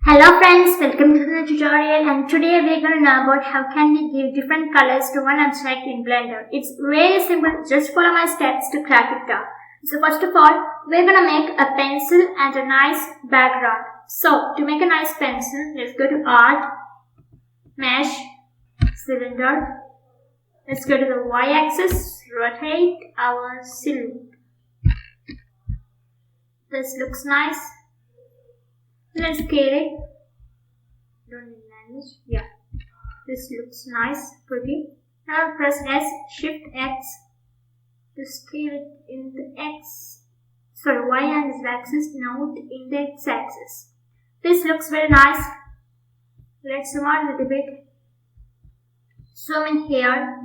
Hello friends, welcome to the tutorial, and today we are going to know about how can we give different colors to one object in Blender. It's very simple, just follow my steps to crack it down. So first of all, we're going to make a pencil and a nice background. So to make a nice pencil, let's go to Art, Mesh, Cylinder. Let's go to the Y-axis, rotate our cylinder. This looks nice. Let's scale it. Don't need language. Yeah. This looks nice, pretty. Now press S, Shift X to scale it in the Y and Z axis, not in the X axis. This looks very nice. Let's zoom out a little bit. Zoom in here.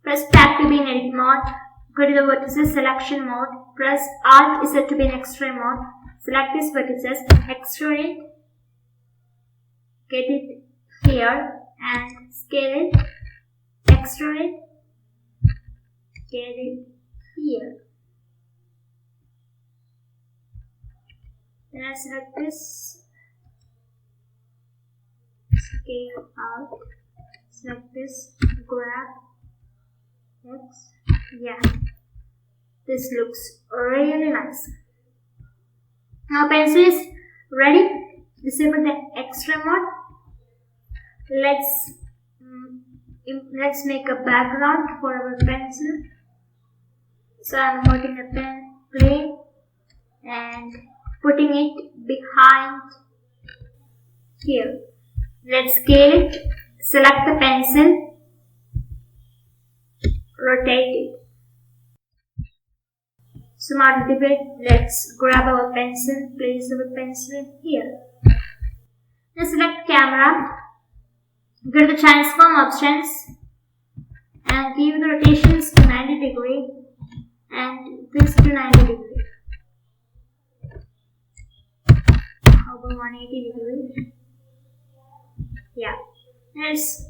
Press Tab to be in edit mode. Go to the vertices selection mode. Press Alt Z to be in X-ray mode. Select these vertices, extrude it, get it here and scale it, extrude it, get it here. Then I select this, scale out, select this, grab X, yeah. This looks really nice. Now pencil is ready. Disable the X-ray mode. Let's make a background for our pencil. So I'm holding a pen plane and putting it behind here. Let's scale it. Select the pencil. Rotate it. Zoom out a little bit. Let's grab our pencil, place our pencil here. Now select camera, go to the transform options and give the rotations to 90 degree and this to 90 degree. How about 180 degree? Yeah. Let's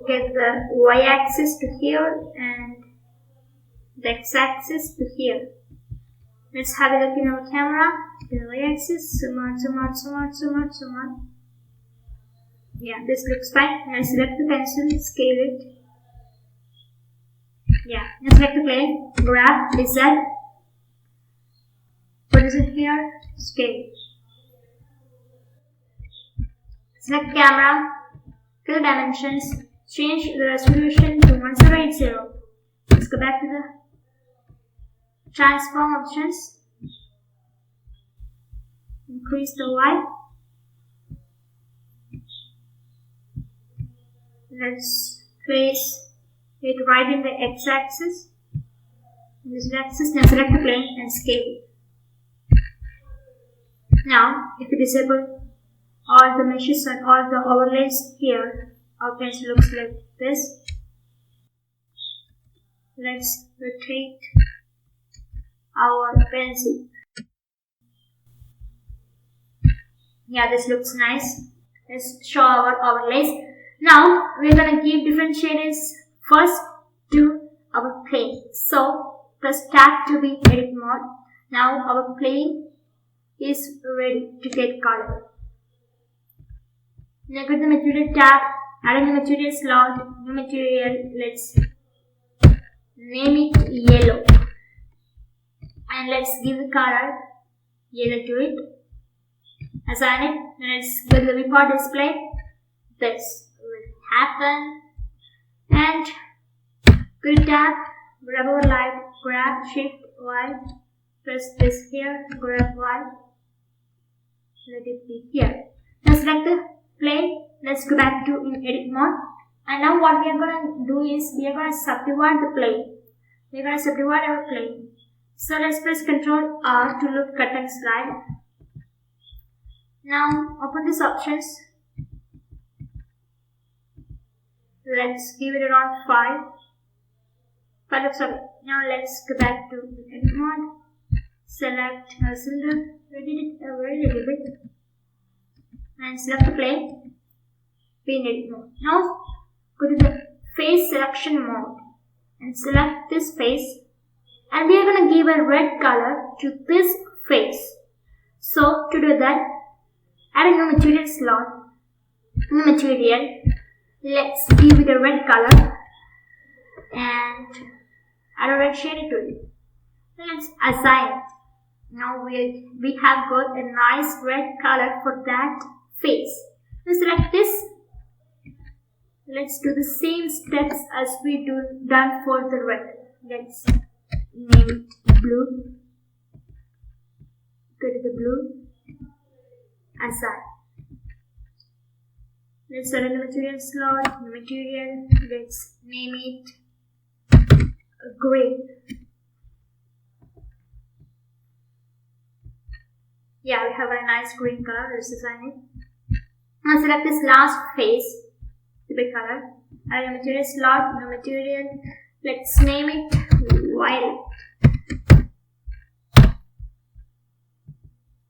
get the Y-axis to here and the X-axis to here. Let's have a look in our camera. The Y-axis, zoom out, zoom out, zoom out, zoom out, zoom out. Yeah, this looks fine. Now select the pencil, scale it. Yeah, now select the plane, grab, design. Put it here, scale. Select camera, fill dimensions, change the resolution to 1080. Let's go back to the transform options, increase the Y, let's place it right in the X axis, this axis. Now select the plane and scale it. Now if we disable all the meshes and all the overlays here, our pencil looks like this. Let's rotate our pencil. Yeah, this looks nice. Let's show our overlays. Now we're gonna give different shaders first to our plane. So press Tab to be edit mode. Now our plane is ready to get color. Now go to the material tab, add in the material slot, new material. Let's name it yellow. And let's give the color yellow to it. Assign it. And let's go to the viewport display. This will happen. And go to tab, grab our light, grab Shift Y, press this here, grab Y, let it be here. Now select the plane. Let's go back to in edit mode. And now what we are going to do is we are going to subdivide the plane. We are going to subdivide our plane. So let's press Ctrl R to loop, cut and slide. Now open these options. Let's give it around 5. Sorry. Now let's go back to edit mode. Select our cylinder. Edit it a very little bit. And select the plane. Be in edit mode. Now go to the face selection mode and select this face. And we are going to give a red color to this face. So to do that, Add a new material slot. New material. Let's give it a red color and add a red shade to it. Let's assign it. Now we have got a nice red color for that face. Let's select this. Let's do the same steps as we done for the red. Let's name it blue. Go to the blue. Assign. Let's select the material slot. The material. Let's name it gray. Yeah, we have a nice green color. Let's assign it. Now select this last face. The big color. Add a material slot. The material. Let's name it violet.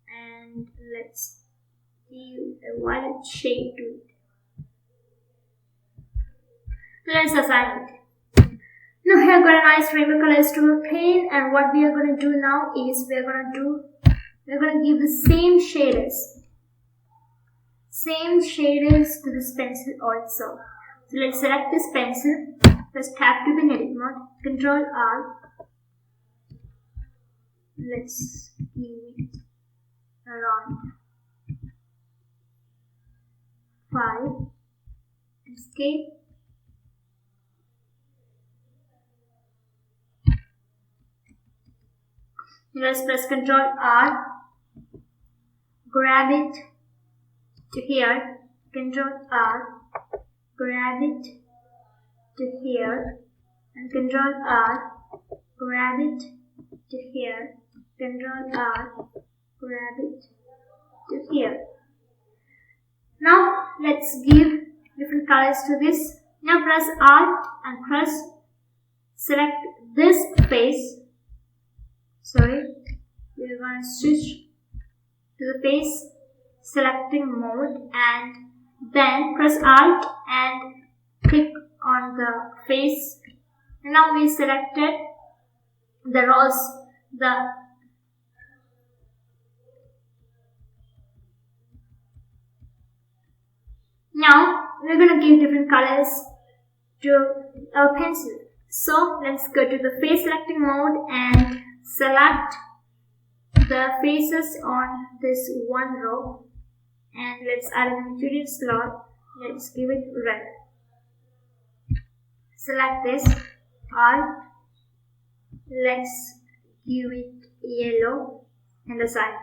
And let's give a violet shade to it. Let's assign it. Now here I've got a nice rainbow colors to our plane, and what we are going to do now is we're going to give the same shaders to this pencil also. So let's select this pencil. First tap to the edit mode. Control R. Let's give it around 5. Escape. Let's press Control R. Grab it to here. Control R. Grab it to here. And Control R. Grab it to here. Control R. Grab it to here. Now let's give different colors to this. Now press Alt and press. Select this face. Sorry, we're going to switch to the face selecting mode, and then press Alt and click on the face. And now we selected the rose, Now we're going to give different colors to our pencil. So let's go to the face selecting mode and select the faces on this one row, and let's add a material slot. Let's give it red. Select this. Alt. Let's give it yellow and assign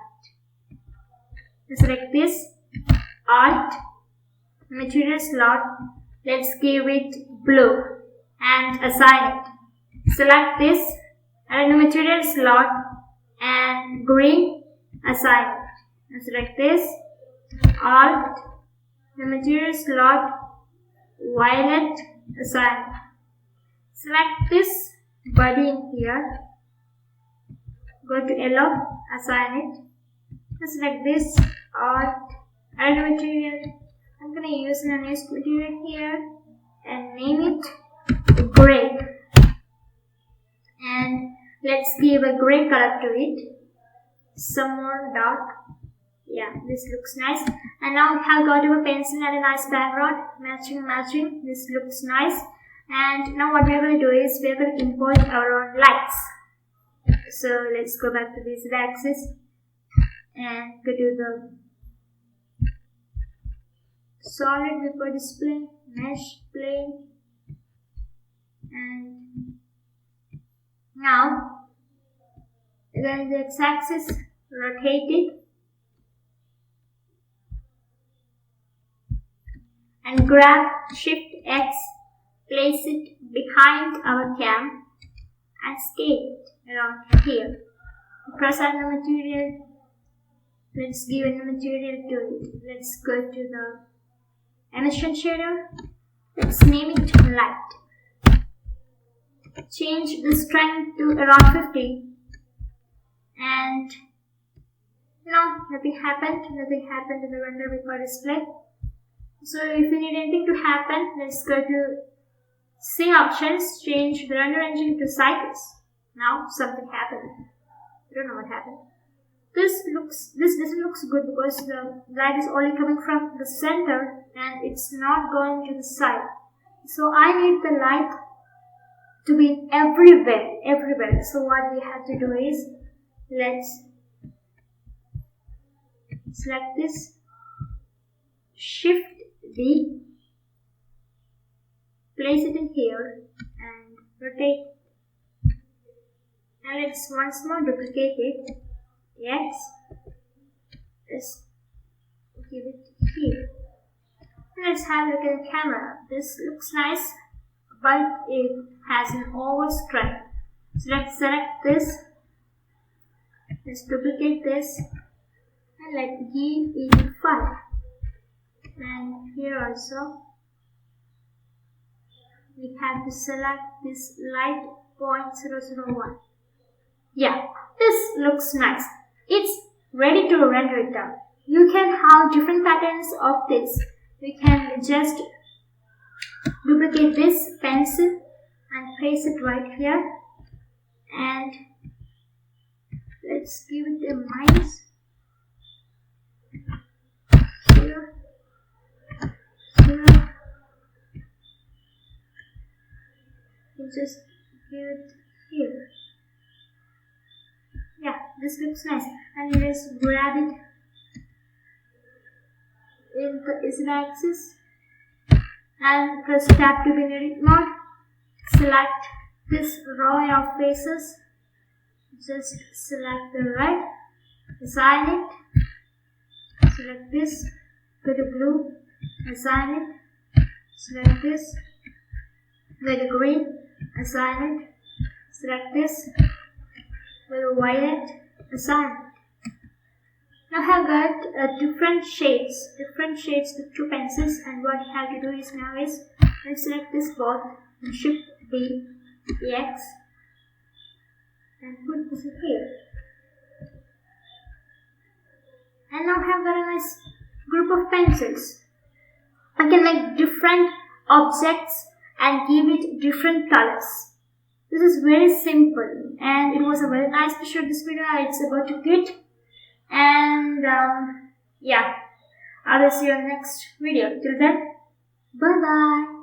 it. Select this. Alt. Material slot. Let's give it blue and assign it. Select this. Add a material slot and green. Assign it. Select this. Alt. The material slot. Violet. Assign it. Select this body in here. Go to yellow. Assign it. Select this. Alt. Add a material. I'm going to use an unused material here and name it gray. And let's give a gray color to it. Some more dark. Yeah, this looks nice. And now we have got our pencil and a nice background. Matching. This looks nice. And now what we are going to do is we are going to import our own lights. So let's go back to this axis and go to the solid vapor display, mesh plane, and now again the x-axis, rotate it and grab Shift X, place it behind our cam and scale it around here. Press on the material. Let's give a material to it. Let's go to the emission shader. Let's name it light. Change the strength to around 50. And nothing happened in the render vapor display. So if you need anything to happen, let's go to Scene Options, change the render engine to Cycles. Now something happened. I don't know what happened. this doesn't look good because the light is only coming from the center and it's not going to the side. So I need the light to be everywhere. So what we have to do is, let's select this, Shift D, place it in here and rotate. And let's once more duplicate it. X, let's give it here. Let's have a look at the camera. This looks nice, but it has an overstrength. So let's select this. Let's duplicate this and let's give it 5. And here also we have to select this light 0.001. Yeah, this looks nice. It's ready to render it down. You can have different patterns of this. We can just duplicate this pencil and place it right here, and let's give it a minus here, here, and just give it here. Yeah, this looks nice. And let's grab it in the Z-axis and press tab to bring edit mode. Select this row of faces. Just select the red, assign it. Select this, go to blue, assign it. Select this, go to green, assign it. Select this, go to violet, assign it. Now I have got different shades with 2 pencils, and what you have to do is now is let's select this both and Shift D, X, and put this here. And now I have got a nice group of pencils. I can make different objects and give it different colors. This is very simple, and it was a very nice to shoot this video. It's about to quit. And yeah, I will see you in the next video. Till then, bye bye.